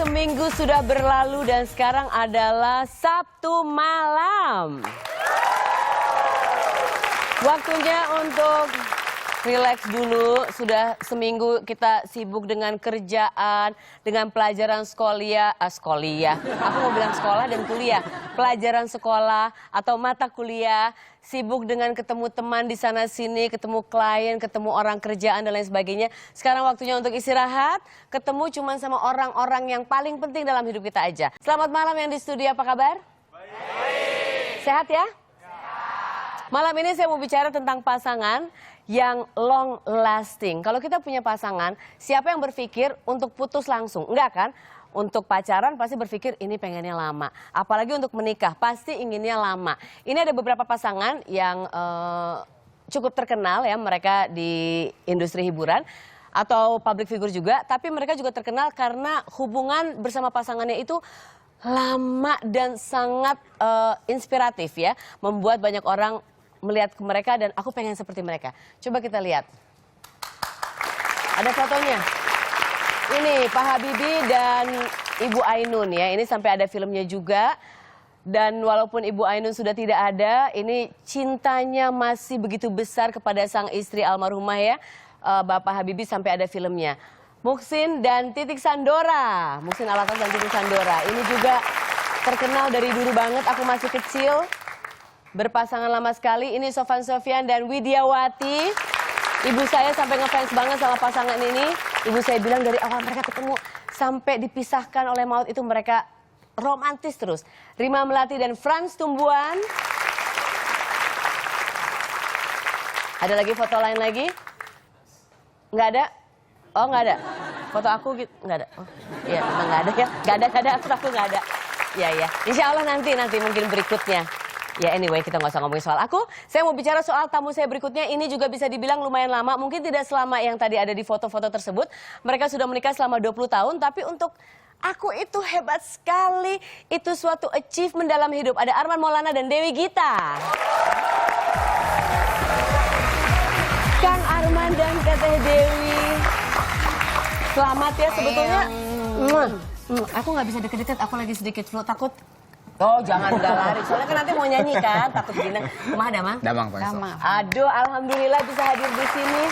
seminggu sudah berlalu dan sekarang adalah Sabtu malam. Waktunya untuk relax dulu. Sudah seminggu kita sibuk dengan kerjaan, dengan pelajaran sekolah. Aku mau bilang sekolah dan kuliah. Pelajaran sekolah atau mata kuliah. Sibuk dengan ketemu teman di sana sini, ketemu klien, ketemu orang kerjaan dan lain sebagainya. Sekarang waktunya untuk istirahat, ketemu cuma sama orang-orang yang paling penting dalam hidup kita aja. Selamat malam yang di studio, apa kabar? Baik. Sehat ya? Sehat. Malam ini saya mau bicara tentang pasangan yang long lasting. Kalau kita punya pasangan, siapa yang berpikir untuk putus langsung? Enggak kan? Untuk pacaran pasti berpikir ini pengennya lama. Apalagi untuk menikah pasti inginnya lama. Ini ada beberapa pasangan yang cukup terkenal ya, mereka di industri hiburan atau public figure juga. Tapi mereka juga terkenal karena hubungan bersama pasangannya itu lama dan sangat inspiratif ya. Membuat banyak orang melihat ke mereka dan aku pengen seperti mereka. Coba kita lihat. Ada fotonya. Ini Pak Habibie dan Ibu Ainun ya. Ini sampai ada filmnya juga. Dan walaupun Ibu Ainun sudah tidak ada, ini cintanya masih begitu besar kepada sang istri almarhumah ya. Bapak Habibie sampai ada filmnya. Muhsin dan Titik Sandora. Muhsin Alatas dan Titik Sandora. Ini juga terkenal dari dulu banget. Aku masih kecil. Berpasangan lama sekali. Ini Sofan Sofyan dan Widiawati. Ibu saya sampai ngefans banget sama pasangan ini. Ibu saya bilang dari awal mereka ketemu sampai dipisahkan oleh maut itu mereka romantis terus. Rima Melati dan Frans Tumbuhan. Ada lagi foto lain lagi? Nggak ada? Oh nggak ada. Foto aku gitu nggak ada. Oh iya memang nggak ada ya. Nggak ada. Foto aku nggak ada. Ya ya. Insya Allah nanti mungkin berikutnya. Ya anyway, kita nggak usah ngomongin soal aku. Saya mau bicara soal tamu saya berikutnya. Ini juga bisa dibilang lumayan lama. Mungkin tidak selama yang tadi ada di foto-foto tersebut. Mereka sudah menikah selama 20 tahun. Tapi untuk aku itu hebat sekali. Itu suatu achievement dalam hidup. Ada Arman Maulana dan Dewi Gita. Kang Arman dan Teteh Dewi. Selamat ya sebetulnya. Aku nggak bisa deket-deket. Aku lagi sedikit flu. Takut. Oh jangan udah lari, soalnya kan nanti mau nyanyi kan, takut gini. Kumah Damang? Damang Pak. Aduh, alhamdulillah bisa hadir di sini.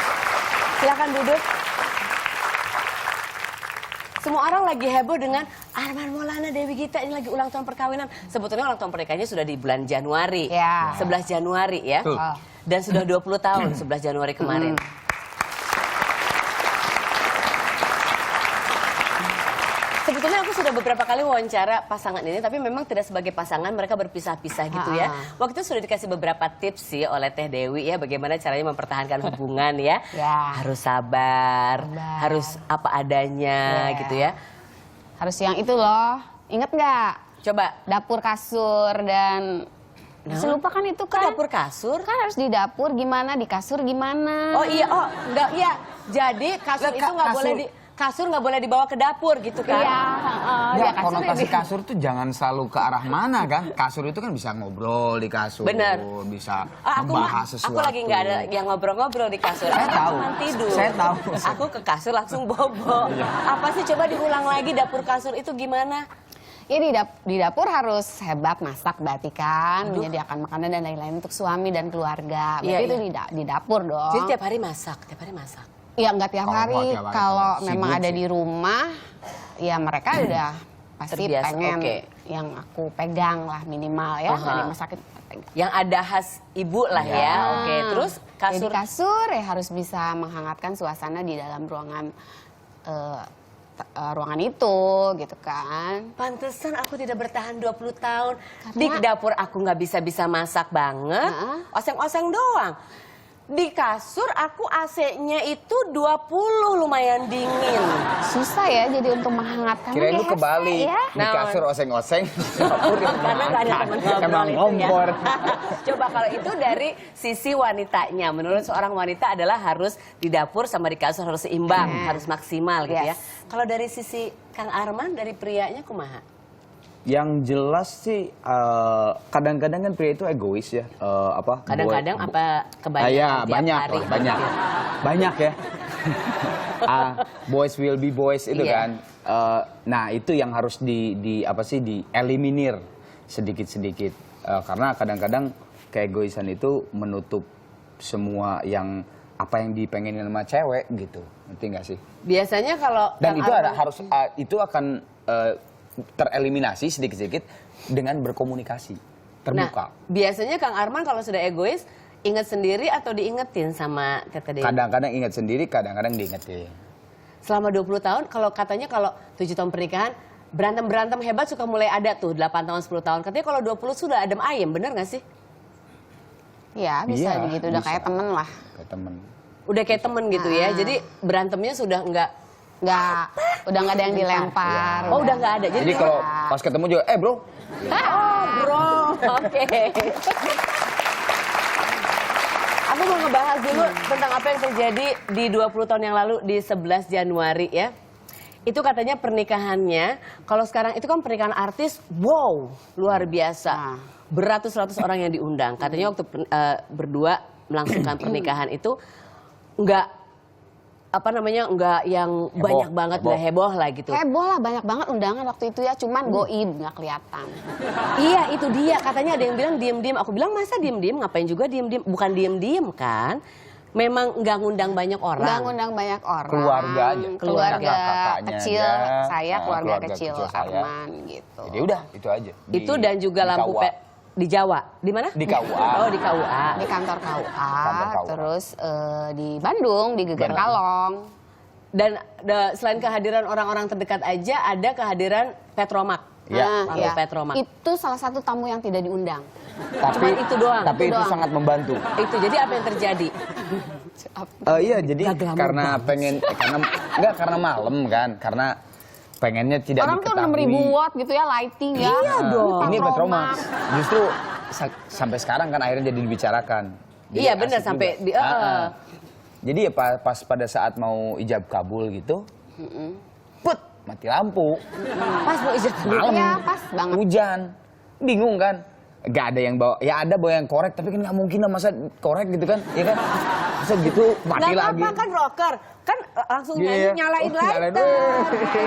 Silakan duduk. Semua orang lagi heboh dengan Arman Maulana Dewi Gita ini lagi ulang tahun perkawinan. Sebetulnya ulang tahun pernikahannya sudah di bulan Januari, ya. 11 Januari ya. Dan sudah 20 tahun 11 Januari kemarin. Sebetulnya aku sudah beberapa kali wawancara pasangan ini, tapi memang tidak sebagai pasangan, mereka berpisah-pisah gitu ya. Waktu itu sudah dikasih beberapa tips sih oleh Teh Dewi ya, bagaimana caranya mempertahankan hubungan ya. Harus sabar, harus apa adanya gitu ya. Harus yang itu loh, inget nggak? Coba. Dapur kasur dan... lupa kan itu kan. Dapur kasur? Kan harus di dapur gimana, di kasur gimana. Oh iya, oh enggak, iya. Jadi kasur itu nggak boleh di... Kasur nggak boleh dibawa ke dapur gitu kan? Iya. Ya, konotasi kasur tuh jangan selalu ke arah mana kan? Kasur itu kan bisa ngobrol di kasur, bener. Bisa membahas sesuatu. Aku lagi nggak ada yang ngobrol-ngobrol di kasur. Saya tahu. Tidur. Saya tahu. Aku ke kasur langsung bobo. Apa sih coba diulang lagi dapur kasur itu gimana? Ya di dapur harus hebat masak berarti kan, menyediakan makanan dan lain-lain untuk suami dan keluarga. Berarti itu di dapur dong. Jadi tiap hari masak. Ya nggak tiap hari, kalau memang ada di rumah, ya mereka udah pasti pengen yang aku pegang lah minimal ya, dari masakin. Yang ada khas ibu lah ya, oke. Terus kasur? Jadi kasur ya harus bisa menghangatkan suasana di dalam ruangan itu gitu kan. Pantesan aku tidak bertahan 20 tahun. Di dapur aku nggak bisa masak banget, oseng-oseng doang. Di kasur aku AC-nya itu 20, lumayan dingin. Susah ya jadi untuk menghangatkan. Kirain lu kebalik, ya? di kasur oseng-oseng, karena nggak ada teman ngobrol. Emang kompor. Coba kalau itu dari sisi wanitanya, menurut seorang wanita adalah harus di dapur sama di kasur harus seimbang, harus maksimal gitu ya. Kalau dari sisi Kang Arman, dari prianya kumaha? Yang jelas sih kadang-kadang kan pria itu egois ya. Kadang-kadang apa kebanyakan tiap hari? Banyak ya. Boys will be boys itu Iya. kan. Nah itu yang harus dieliminir sedikit-sedikit. Karena kadang-kadang keegoisan itu menutup semua apa yang dipengenin sama cewek gitu. Ngerti nggak sih? Biasanya kalau Dan Kang itu Arman- itu akan tereliminasi sedikit-sedikit dengan berkomunikasi terbuka. Nah, biasanya Kang Arman kalau sudah egois, ingat sendiri atau diingetin sama Tete Dewi? Kadang-kadang ingat sendiri, kadang-kadang diingetin. Selama 20 tahun, kalau 7 tahun pernikahan, berantem-berantem hebat suka mulai ada tuh 8 tahun, 10 tahun. Katanya kalau 20 sudah adem ayem, bener gak sih? Ya bisa Iya, begitu, udah bisa. kayak temen lah. Kayak temen. Udah kayak temen gitu ya, jadi berantemnya sudah enggak... Udah nggak ada yang dilempar. Oh udah nggak ada, Jadi kalau pas ketemu juga, bro, Oh bro, oke. Aku mau ngebahas dulu tentang apa yang terjadi di 20 tahun yang lalu di 11 Januari ya. Itu katanya pernikahannya, kalau sekarang itu kan pernikahan artis, wow, luar biasa. Beratus-ratus orang yang diundang. Katanya waktu berdua melangsungkan pernikahan itu nggak yang Heboh, banyak banget, nggak heboh lah gitu. Heboh lah, banyak banget undangan waktu itu ya, cuman goib nggak kelihatan. Iya itu dia, katanya ada yang bilang diem-diem. Aku bilang masa diem-diem, ngapain juga diem-diem. Bukan diem-diem kan, memang nggak ngundang banyak orang. Nggak ngundang banyak orang. Keluarga aja. Keluarga Kakak-kakaknya kecil aja. saya, keluarga kecil saya. Arman gitu. Jadi udah, itu aja. Itu dan juga lampu di Jawa. Di mana? Di KUA. Oh, di KUA. Di kantor KUA, KUA. terus di Bandung, di Geger Bandung. Kalong. Dan selain kehadiran orang-orang terdekat aja, ada kehadiran Petromak. Ya. Lampu Petromak. Itu salah satu tamu yang tidak diundang. Cuman itu doang. Tapi itu doang. sangat membantu. Itu jadi apa yang terjadi? Iya, jadi Gak glamour karena pengen, karena malam kan, karena pengennya tidak Orang tuh diketahui. 6.000 watt gitu ya, lighting ya. Iya dong. Ini Petromax. Justru sampai sekarang kan akhirnya jadi dibicarakan. Jadi Iya, benar, asik sampai juga. Jadi ya pas pada saat mau ijab kabul gitu, put, mati lampu. Pas mau ijab kabul. Malam, Iya, pas banget. hujan, bingung kan? Gak ada yang bawa, ya ada bawa yang korek, tapi kan nggak mungkin lah masa korek gitu kan, ya kan? Masa gitu mati Nggak lagi. apa-apa kan rocker, kan langsung Iya. nyalain Oh, nyalain. lighter.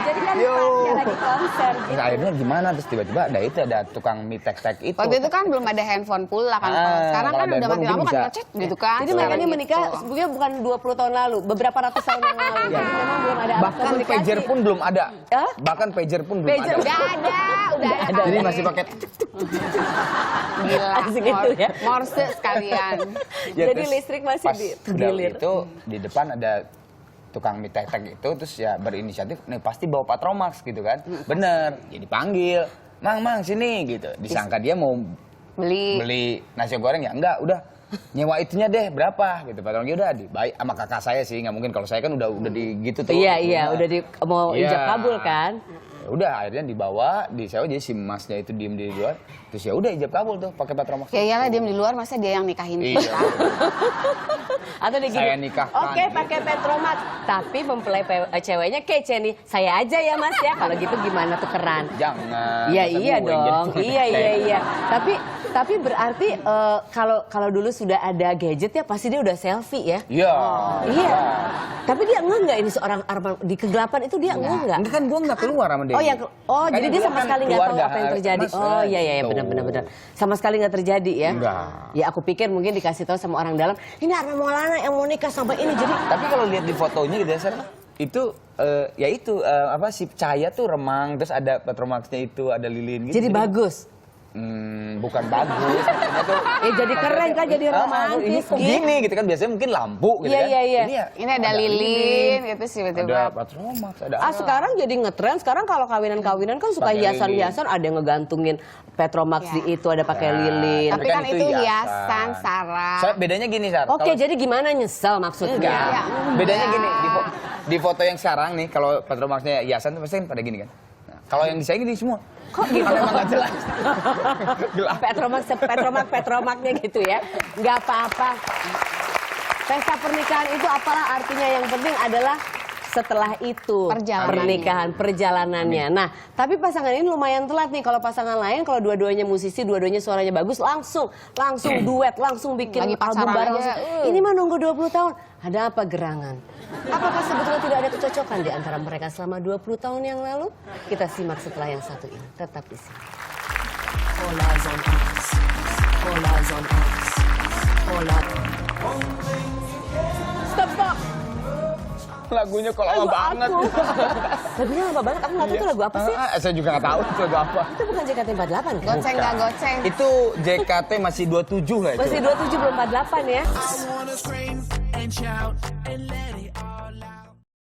Jadi kan Yo. pas lagi konser Terus gitu. akhirnya gimana? Terus tiba-tiba ada tukang mie tek-tek itu. Waktu itu kan belum ada handphone pula kan. Kalau sekarang kalau kan ada udah mati handphone lampu mungkin kan bisa. ngecet gitu kan. Jadi mereka ini Sekarang menikah gitu. sebenarnya bukan 20 tahun lalu, beberapa ratus tahun yang lalu. Jadi memang belum ada alat Bahkan komunikasi. pager pun belum ada. Hah? Bahkan pager pun belum Pager. ada. Udah ada. Jadi masih pakai Gila. Asik itu ya. Morse sekalian. Ya, Jadi terus listrik masih pas udah digilir. itu di depan ada tukang mie tek-tek itu, terus ya berinisiatif, nih pasti bawa Petromax gitu kan. Bener, jadi panggil, Mang sini gitu. Disangka dia mau beli nasi goreng, ya enggak, udah nyewa itunya deh berapa gitu. Petromax udah baik sama kakak saya sih, nggak mungkin kalau saya kan udah di gitu tuh. Iya, udah mau Iya. ijab kabul kan. Ya udah akhirnya dibawa, disewa, jadi si masnya itu diem di luar. Terus ya udah ijab kabul tuh pakai Petromax. Ya iyalah diem di luar, masa dia yang nikahin Iya. kita. Atau dia gini, Saya nikahkan, oke gitu. pakai Petromax, tapi mempelai ceweknya kece nih. Saya aja ya mas ya, kalau gitu gimana tukeran? Jangan. Iya masa iya gue yang dong, jadi iya. Tapi berarti kalau dulu sudah ada gadget ya pasti dia udah selfie ya. Iya. Iya. Tapi dia nggak ini seorang Arman di kegelapan itu dia nggak? Enggak kan gue nggak keluar sama dia. Oh Kan jadi dia yang sama keluar sekali kan nggak tahu keluarga, apa yang terjadi. Mas, Oh iya tuh. benar. Sama sekali nggak terjadi ya. Enggak. Ya aku pikir mungkin dikasih tahu sama orang dalam. Ini Arman Maulana yang mau nikah sampai ini jadi. Tapi kalau lihat di fotonya gitu ya, Sarah, itu ya itu apa si cahaya tuh remang, terus ada Petromaxnya itu, ada lilin gitu. Jadi bagus. Bukan bagus. maksudnya tuh, Jadi keren kan, jadi ini romantis kok gitu. gini gitu kan, biasanya mungkin lampu gitu kan. Iya. Ini, ya, Ini ada lilin gitu sih ada tiba-tiba. Petromax, ada Sekarang jadi ngetren. Sekarang kalau kawinan-kawinan kan suka Pakai hiasan-hiasan, ada yang ngegantungin Petromax di itu, ada pakai lilin. Tapi kan itu hiasan, Sarah. Soalnya bedanya gini, Sarah. Oke, jadi gimana nyesel maksudnya? Enggak. Ya, Bedanya enggak. gini, di foto yang sekarang nih, kalau Petromaxnya hiasan tuh pasti kan pada gini kan. Nah, kalau yang di saya gini semua. Kok gitu? Karena emang nggak jelas. Gelap. Petromaknya gitu ya. Nggak apa-apa. Pesta pernikahan itu apalah artinya, yang penting adalah setelah itu Perjalanan. perjalanannya. Nah, tapi pasangan ini lumayan telat nih. Kalau pasangan lain, kalau dua-duanya musisi, dua-duanya suaranya bagus, langsung duet, langsung bikin Lagi album pacaran bareng. aja, langsung. Ini mah nunggu 20 tahun. Ada apa gerangan? Apakah sebetulnya tidak ada kecocokan di antara mereka selama 20 tahun yang lalu? Kita simak setelah yang satu ini. Tetap di sini. All eyes on us. All eyes on us. All eyes. Stop. Lagunya kok lama banget. Lagunya lama banget. Aku nggak tahu itu lagu apa sih? Saya juga nggak tahu itu lagu apa. Itu bukan JKT48 kan? Goceng nggak goceng. Itu JKT masih 27 lah itu. Masih 27 belum 48 ya. I wanna scream and shout and let it all